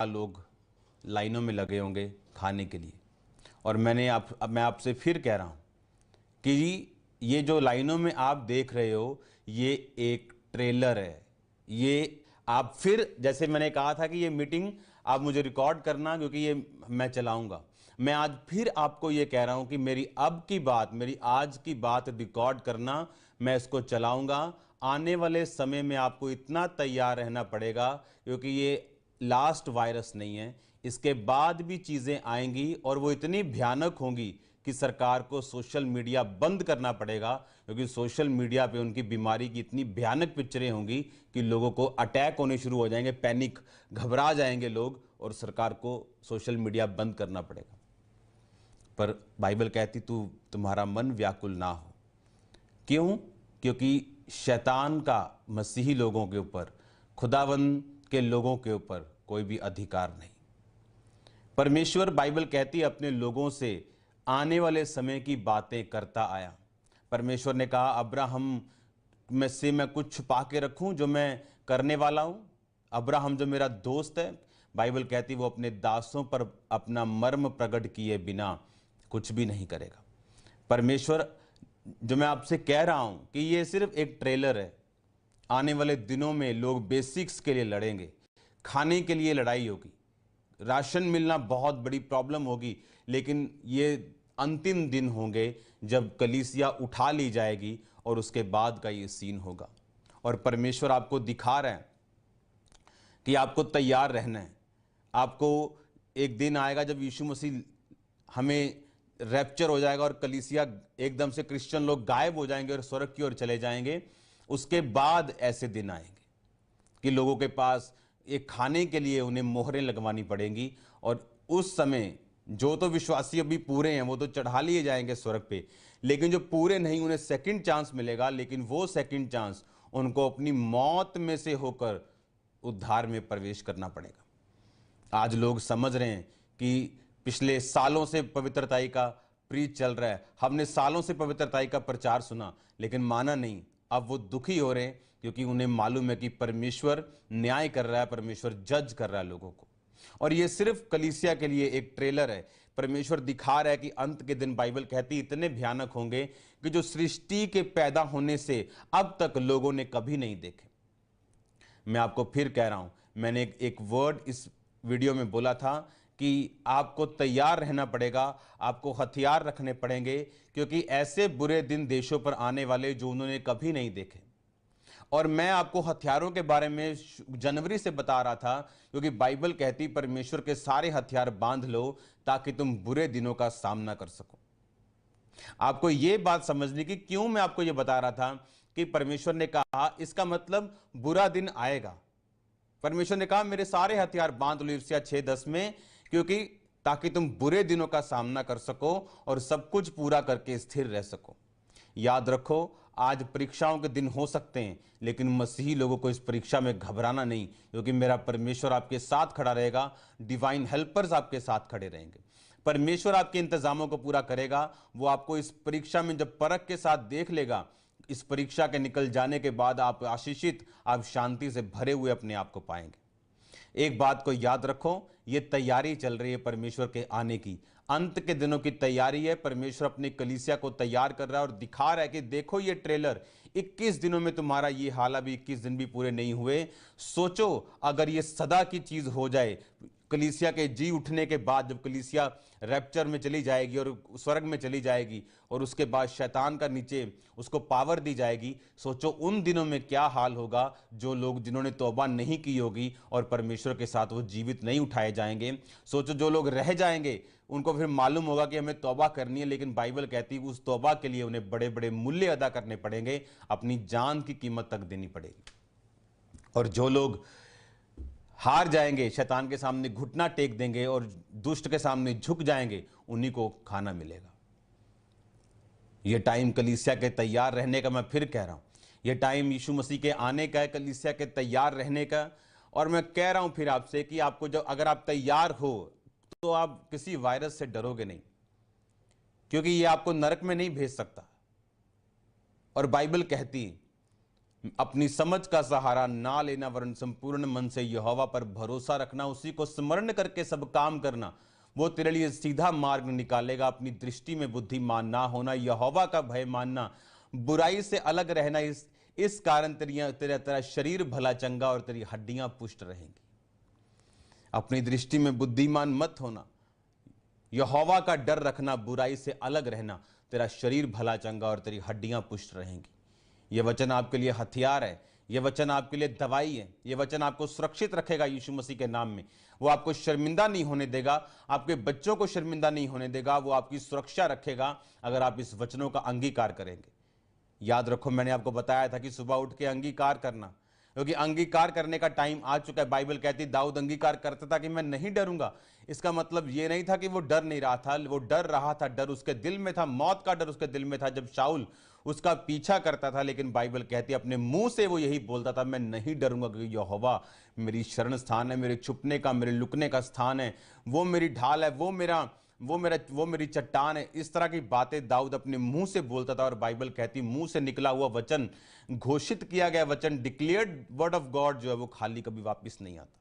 लोग लाइनों में लगे होंगे खाने के लिए। और मैं आपसे फिर कह रहा हूं कि ये जो लाइनों में आप देख रहे हो ये एक ट्रेलर है। ये आप फिर, जैसे मैंने कहा था कि ये मीटिंग आप मुझे रिकॉर्ड करना, क्योंकि ये मैं चलाऊंगा। मैं आज फिर आपको ये कह रहा हूं कि मेरी आज की बात रिकॉर्ड करना, मैं इसको चलाऊंगा। आने वाले समय में आपको इतना तैयार रहना पड़ेगा, क्योंकि ये लास्ट वायरस नहीं है। इसके बाद भी चीजें आएंगी और वो इतनी भयानक होंगी कि सरकार को सोशल मीडिया बंद करना पड़ेगा, क्योंकि सोशल मीडिया पे उनकी बीमारी की इतनी भयानक पिक्चरें होंगी कि लोगों को अटैक होने शुरू हो जाएंगे, पैनिक, घबरा जाएंगे लोग, और सरकार को सोशल मीडिया बंद करना पड़ेगा। पर बाइबल कहती तुम्हारा मन व्याकुल ना हो। क्यों? क्योंकि शैतान का मसीही लोगों के ऊपर, खुदावंद के लोगों के ऊपर कोई भी अधिकार नहीं। परमेश्वर, बाइबल कहती है, अपने लोगों से आने वाले समय की बातें करता आया। परमेश्वर ने कहा, अब्राहम में से मैं कुछ छुपा के रखूं जो मैं करने वाला हूं। अब्राहम जो मेरा दोस्त है, बाइबल कहती वो अपने दासों पर अपना मर्म प्रकट किए बिना कुछ भी नहीं करेगा। परमेश्वर, जो मैं आपसे कह रहा हूं कि ये सिर्फ एक ट्रेलर है। आने वाले दिनों में लोग बेसिक्स के लिए लड़ेंगे, खाने के लिए लड़ाई होगी, राशन मिलना बहुत बड़ी प्रॉब्लम होगी, लेकिन ये अंतिम दिन होंगे जब कलीसिया उठा ली जाएगी और उसके बाद का ये सीन होगा। और परमेश्वर आपको दिखा रहा है कि आपको तैयार रहना है। आपको एक दिन आएगा जब यीशु मसीह हमें रैप्चर हो जाएगा और कलीसिया एकदम से, क्रिश्चियन लोग गायब हो जाएंगे और स्वर्ग की ओर चले जाएंगे। उसके बाद ऐसे दिन आएंगे कि लोगों के पास एक खाने के लिए उन्हें मोहरें लगवानी पड़ेंगी, और उस समय जो तो विश्वासी अभी पूरे हैं वो तो चढ़ा लिए जाएंगे स्वर्ग पे, लेकिन जो पूरे नहीं उन्हें सेकंड चांस मिलेगा। लेकिन वो सेकंड चांस उनको अपनी मौत में से होकर उद्धार में प्रवेश करना पड़ेगा। आज लोग समझ रहे हैं कि पिछले सालों से पवित्रताई का प्रीच चल रहा है, हमने सालों से पवित्रताई का प्रचार सुना, लेकिन माना नहीं। अब वो दुखी हो रहे हैं क्योंकि उन्हें मालूम है कि परमेश्वर न्याय कर रहा है, परमेश्वर जज कर रहा है लोगों को। और ये सिर्फ कलीसिया के लिए एक ट्रेलर है। परमेश्वर दिखा रहा है कि अंत के दिन, बाइबल कहती, इतने भयानक होंगे कि जो सृष्टि के पैदा होने से अब तक लोगों ने कभी नहीं देखे। मैं आपको फिर कह रहा हूं, मैंने एक वर्ड इस वीडियो में बोला था कि आपको तैयार रहना पड़ेगा, आपको हथियार रखने पड़ेंगे, क्योंकि ऐसे बुरे दिन देशों पर आने वाले जो उन्होंने कभी नहीं देखे। और मैं आपको हथियारों के बारे में जनवरी से बता रहा था, क्योंकि बाइबल कहती परमेश्वर के सारे हथियार बांध लो ताकि तुम बुरे दिनों का सामना कर सको। आपको यह बात समझने की, क्यों मैं आपको यह बता रहा था कि परमेश्वर ने कहा, इसका मतलब बुरा दिन आएगा। परमेश्वर ने कहा मेरे सारे हथियार बांध लो, यिर्मयाह 6:10 में, क्योंकि ताकि तुम बुरे दिनों का सामना कर सको और सब कुछ पूरा करके स्थिर रह सको। याद रखो, आज परीक्षाओं के दिन हो सकते हैं, लेकिन मसीही लोगों को इस परीक्षा में घबराना नहीं, क्योंकि मेरा परमेश्वर आपके साथ खड़ा रहेगा। डिवाइन हेल्पर्स आपके साथ खड़े रहेंगे। परमेश्वर आपके इंतजामों को पूरा करेगा। वो आपको इस परीक्षा में जब परख के साथ देख लेगा, इस परीक्षा के निकल जाने के बाद आप आशीषित, आप शांति से भरे हुए अपने आप को पाएंगे। एक बात को याद रखो, ये तैयारी चल रही है परमेश्वर के आने की, अंत के दिनों की तैयारी है। परमेश्वर अपनी कलीसिया को तैयार कर रहा है और दिखा रहा है कि देखो ये ट्रेलर, 21 दिनों में तुम्हारा ये हाल, अभी 21 दिन भी पूरे नहीं हुए। सोचो अगर ये सदा की चीज हो जाए, कलीसिया के जी उठने के बाद, जब कलीसिया रैप्चर में चली जाएगी और स्वर्ग में चली जाएगी, और उसके बाद शैतान का नीचे उसको पावर दी जाएगी, सोचो उन दिनों में क्या हाल होगा। जो लोग जिन्होंने तौबा नहीं की होगी और परमेश्वर के साथ वो जीवित नहीं उठाए जाएंगे। सोचो जो लोग रह जाएंगे, उनको फिर मालूम होगा कि हमें तौबा करनी है, लेकिन बाइबल कहती है उस तौबा के लिए उन्हें बड़े बड़े मूल्य अदा करने पड़ेंगे, अपनी जान की कीमत तक देनी पड़ेगी। और जो लोग हार जाएंगे, शैतान के सामने घुटना टेक देंगे और दुष्ट के सामने झुक जाएंगे, उन्हीं को खाना मिलेगा। यह टाइम कलीसिया के तैयार रहने का, मैं फिर कह रहा हूं, यह टाइम यीशु मसीह के आने का है, कलीसिया के तैयार रहने का। और मैं कह रहा हूं फिर आपसे कि आपको, जब अगर आप तैयार हो तो आप किसी वायरस से डरोगे नहीं, क्योंकि यह आपको नरक में नहीं भेज सकता। और बाइबल कहती, अपनी समझ का सहारा ना लेना, वरन संपूर्ण मन से यहोवा पर भरोसा रखना, उसी को स्मरण करके सब काम करना, वो तेरे लिए सीधा मार्ग निकालेगा। अपनी दृष्टि में बुद्धिमान ना होना, यहोवा का भय मानना, बुराई से अलग रहना, इस कारण तेरा तेरा शरीर भला चंगा और तेरी हड्डियां पुष्ट रहेंगी। अपनी दृष्टि में बुद्धिमान मत होना, यहोवा का डर रखना, बुराई से अलग रहना, तेरा शरीर भला चंगा और तेरी हड्डियां पुष्ट रहेंगी। यह वचन आपके लिए हथियार है, यह वचन आपके लिए दवाई है, यह वचन आपको सुरक्षित रखेगा यीशु मसीह के नाम में। वो आपको शर्मिंदा नहीं होने देगा, आपके बच्चों को शर्मिंदा नहीं होने देगा, वो आपकी सुरक्षा रखेगा अगर आप इस वचनों का अंगीकार करेंगे। याद रखो, मैंने आपको बताया था कि सुबह उठ के अंगीकार करना, क्योंकि अंगीकार करने का टाइम आ चुका है। बाइबल कहती है दाऊद अंगीकार करता था कि मैं नहीं डरूंगा। इसका मतलब ये नहीं था कि वो डर नहीं रहा था, वो डर रहा था, डर उसके दिल में था, मौत का डर उसके दिल में था जब शाऊल उसका पीछा करता था। लेकिन बाइबल कहती है अपने मुंह से वो यही बोलता था, मैं नहीं डरूंगा, क्योंकि यहोवा मेरी शरण स्थान है, मेरे छुपने का, मेरे लुकने का स्थान है, वो मेरी ढाल है, वो मेरी चट्टान है। इस तरह की बातें दाऊद अपने मुंह से बोलता था। और बाइबल कहती मुंह से निकला हुआ वचन, घोषित किया गया वचन, डिक्लेयर्ड वर्ड ऑफ गॉड जो है वो खाली कभी वापस नहीं आता।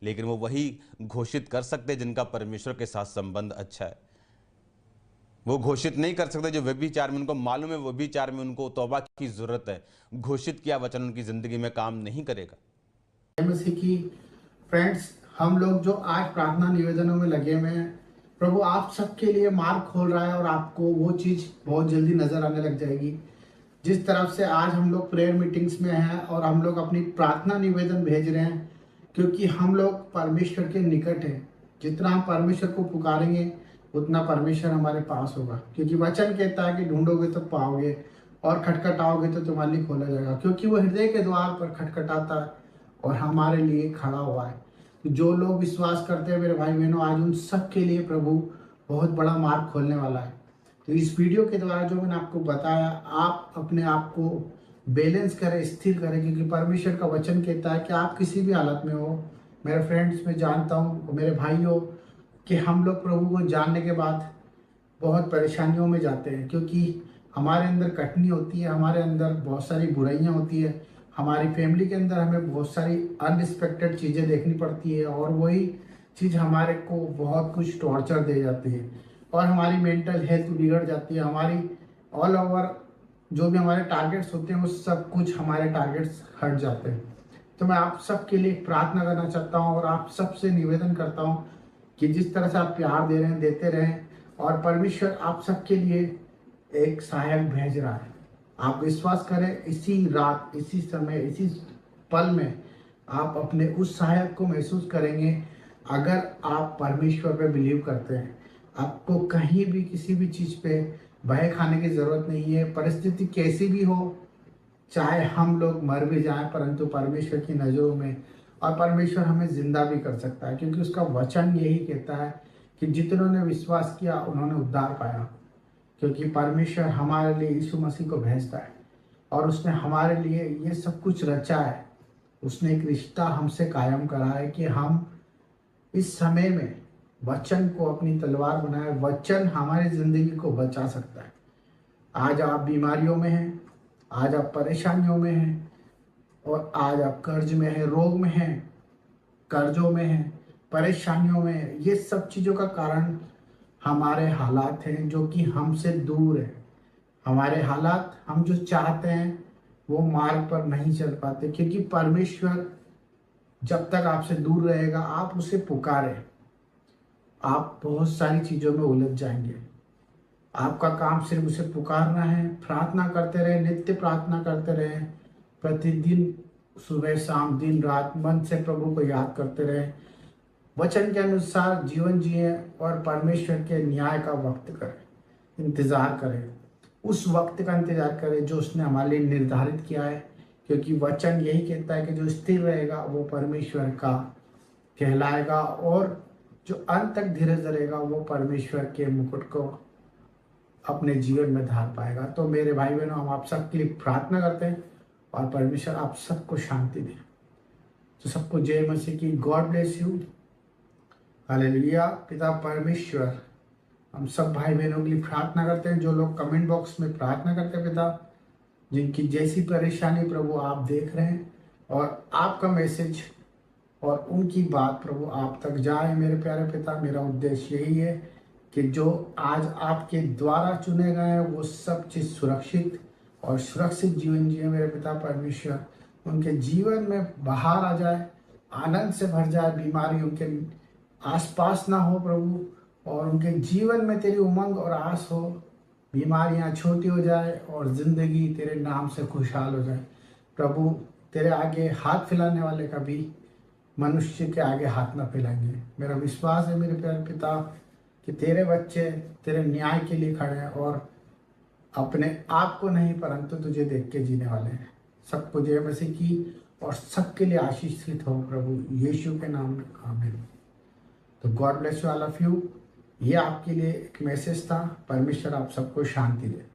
लेकिन वो वही घोषित कर सकते जिनका परमेश्वर के साथ संबंध अच्छा है। वो घोषित नहीं कर सकते जो व्यभिचार में, उनको मालूम है व्यभिचार में उनको तौबा की जरूरत है। घोषित किया वचन उनकी जिंदगी में काम नहीं करेगा। मसीह की फ्रेंड्स, हम लोग जो आज प्रार्थना निवेदनों में लगे हुए हैं, प्रभु आप सबके लिए मार्ग खोल रहा है और आपको वो चीज बहुत जल्दी नजर आने लग जाएगी। जिस तरफ से आज हम लोग प्रेयर मीटिंग्स में हैं और हम लोग अपनी प्रार्थना निवेदन भेज रहे हैं, क्योंकि हम लोग परमेश्वर के निकट हैं। जितना हम परमेश्वर को पुकारेंगे उतना परमेश्वर हमारे पास होगा, क्योंकि वचन कहता है कि ढूंढोगे तो पाओगे और खटखटाओगे तो तुम्हारे लिए खोला जाएगा, क्योंकि वो हृदय के द्वार पर खटखटाता है और हमारे लिए खड़ा हुआ है। तो जो लोग विश्वास करते हैं मेरे भाई बहनों, आज उन सब के लिए प्रभु बहुत बड़ा मार्ग खोलने वाला है। तो इस वीडियो के द्वारा जो मैंने आपको बताया, आप अपने आप को बैलेंस करें, स्थिर करें, क्योंकि परमेश्वर का वचन कहता है कि आप किसी भी हालत में हो। मेरे फ्रेंड्स, मैं जानता हूँ मेरे भाइयों कि हम लोग प्रभु को जानने के बाद बहुत परेशानियों में जाते हैं, क्योंकि हमारे अंदर कटनी होती है, हमारे अंदर बहुत सारी बुराइयां होती है, हमारी फैमिली के अंदर हमें बहुत सारी अनएक्सपेक्टेड चीज़ें देखनी पड़ती है और वही चीज़ हमारे को बहुत कुछ टॉर्चर दे जाती है और हमारी मेंटल हेल्थ बिगड़ जाती है। हमारी ऑल ओवर जो भी हमारे टारगेट्स होते हैं वो सब कुछ हमारे टारगेट्स हट जाते हैं। तो मैं आप सबके लिए प्रार्थना करना चाहता हूँ और आप सबसे निवेदन करता हूँ कि जिस तरह से आप प्यार दे रहे हैं, देते रहें, और परमेश्वर आप सबके लिए एक सहायक भेज रहा है। आप विश्वास करें, इसी रात, इसी समय, इसी पल में आप अपने उस सहायक को महसूस करेंगे। अगर आप परमेश्वर पे बिलीव करते हैं, आपको कहीं भी किसी भी चीज़ पे भय खाने की ज़रूरत नहीं है। परिस्थिति कैसी भी हो, चाहे हम लोग मर भी जाएं, परंतु परमेश्वर की नज़रों में, और परमेश्वर हमें जिंदा भी कर सकता है, क्योंकि उसका वचन यही कहता है कि जितनों ने विश्वास किया उन्होंने उद्धार पाया। क्योंकि परमेश्वर हमारे लिए यीशु मसीह को भेजता है और उसने हमारे लिए ये सब कुछ रचा है। उसने एक रिश्ता हमसे कायम करा है कि हम इस समय में वचन को अपनी तलवार बनाए। वचन हमारी जिंदगी को बचा सकता है। आज आप बीमारियों में हैं, आज आप परेशानियों में हैं, और आज आप कर्ज में हैं, रोग में हैं, कर्जों में हैं, परेशानियों में हैं। ये सब चीज़ों का कारण हमारे हालात हैं जो कि हमसे दूर है। हमारे हालात, हम जो चाहते हैं वो मार्ग पर नहीं चल पाते, क्योंकि परमेश्वर जब तक आपसे दूर रहेगा, आप उसे पुकारें, आप बहुत सारी चीज़ों में उलझ जाएंगे। आपका काम सिर्फ उसे पुकारना है, प्रार्थना करते रहे, नित्य प्रार्थना करते रहे, प्रतिदिन सुबह शाम दिन रात मन से प्रभु को याद करते रहे, वचन के अनुसार जीवन जिए और परमेश्वर के न्याय का वक्त करें, इंतजार करें, उस वक्त का इंतजार करें जो उसने हमारे लिए निर्धारित किया है। क्योंकि वचन यही कहता है कि जो स्थिर रहेगा वो परमेश्वर का कहलाएगा, और जो अंत तक धीरज धरेगा वो परमेश्वर के मुकुट को अपने जीवन में धार पाएगा। तो मेरे भाई बहनों, हम आप सबके लिए प्रार्थना करते हैं और परमेश्वर आप सबको शांति दे। तो सबको जय मसीह की। God bless you. हालेलुया। पिता परमेश्वर, हम सब भाई बहनों के लिए प्रार्थना करते हैं। जो लोग कमेंट बॉक्स में प्रार्थना करते हैं, पिता जिनकी जैसी परेशानी प्रभु आप देख रहे हैं, और आपका मैसेज और उनकी बात प्रभु आप तक जाए। मेरे प्यारे पिता, मेरा उद्देश्य यही है कि जो आज आपके द्वारा चुने गए हैं वो सब चीज़ सुरक्षित और सुरक्षित जीवन जिए। मेरे पिता परमेश्वर, उनके जीवन में बाहर आ जाए, आनंद से भर जाए, बीमारी उनके आसपास ना हो प्रभु, और उनके जीवन में तेरी उमंग और आस हो, बीमारियां छोटी हो जाए और ज़िंदगी तेरे नाम से खुशहाल हो जाए। प्रभु, तेरे आगे हाथ फैलाने वाले का भी मनुष्य के आगे हाथ न फैलाएंगे। मेरा विश्वास है मेरे प्यारे पिता कि तेरे बच्चे तेरे न्याय के लिए खड़े हैं और अपने आप को नहीं परंतु तुझे देख के जीने वाले हैं। सबको जय मसीह की और सबके लिए आशीषित हो प्रभु यीशु के नाम में, आमीन। तो God bless you all of you. ये आपके लिए एक मैसेज था। परमेश्वर आप सबको शांति दे।